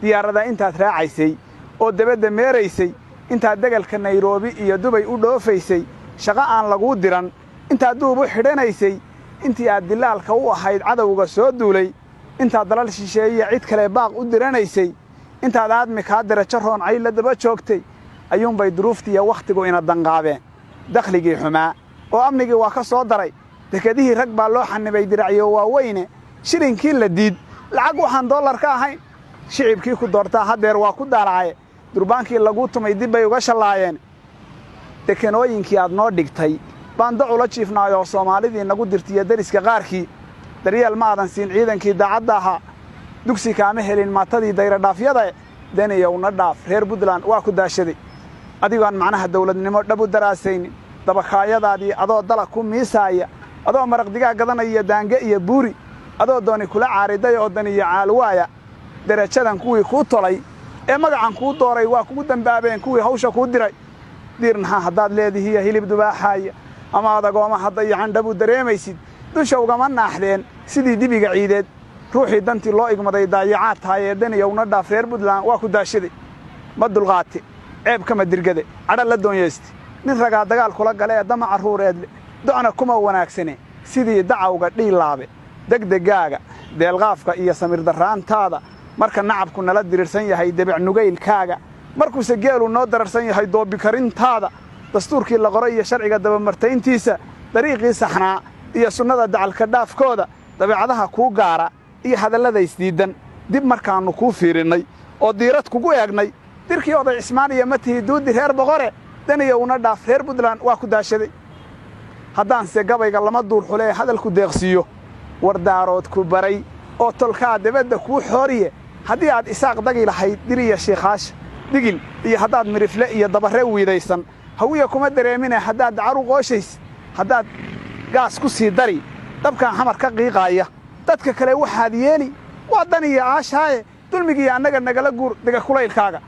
diyaarada intaad raacaysay oo dabadda meeraysay intaad degalka Nairobi iyo Dubai u dhoofaysay shaqo aan lagu diran intaad duub u xidhanaysay intii aad dilaalka u ahayd cadawga soo duulay intaad dalal shisheeye cid kale baaq u diranaysay intaad aadmi ka darajo roon ay la daba joogtay ayuun bay duruuftii waqtigu ina danqaabeen dakhligii xumaa oo amnigii waa ka soo daray dekadihii rag baa loo xanibay diracyo waaweyne shirinkii la diid lacag waxaan dollar ka ahayn shicibkii ku doortaa hadeer waa ku daalacay durbaankii lagu tumay dib bay uga shalaayeen dekanooyinkii aad noo dhigtay baan dacula jiifnaayo Soomaalidii nagu dirtiya dariska qaarkii daryeel ma aadan siin ciidankii daacadda ahaa dugsi kaama helin maatadii dayra dhaafyada danayo una dhaaf reer Puntland waa ku daashaday adigaan macnaha dawladnimo dhab u daraasaynin dabakaayadaadii adoo dala ku miisaaya adoo maraq digaag gadanaya daange iyo buuri adoo dooni kula caariday oo daniyo caalwaaya darajadan kuwii ku tolay ee magacan ku dooray waa kugu dambaabeen kuwii hawsha ku diray dirnaha hadaad leedihiin hilib dubaaxaya ama adagooma hadda yacan dhabu dareemaysid dusha ugama naaxdeen sidii dibiga ciideed ruuxii dantii loo igmaday daayacaad tahay daniyo una dhaaf reer Puntland waa ku daashaday ma dulqaati ceeb kama dirgade cadal la doonyeesti nin raga dagaal kula galay dama caruureed docna kuma wanaagsane sidii dacawga dhiilaabe degdegaaga deelqaafka iyo samir daraantaada marka nacabku nala dirirsan yahay dabic nugeylkaaga markuu sageelu noo dararsan yahay doobi karintaada dastuurkii la qoray iyo sharciga daba martayntiisa dariiqii saxnaa iyo sunnada dacalka dhaafkooda dabeecadaha ku gaara iyo hadallada isdiidan dib markaanu ku fiirinay oo diirad kugu eegnay dirkii oday Ismaaniya matihi duudi reer boqore daniyo una dhaaf reer Puntland waa ku daashaday haddaan se gabayga lama duul xulee hadalku deeqsiyo wardaarood ku baray oo tolkaa dabadda ku xooriye haddii aad isaaq dagi lahayd diriya sheekhaasha digil iyo haddaad mirifle iyo dabare wiidaysan hawiya kuma dareemina haddaad dacaru qooshays haddaad gaas ku sii dari dabkan xamar ka qiiqaaya dadka kale waxaad yeeli waa daniyo aashaaye dulmigii annaga nagala guur daga kulaylkaaga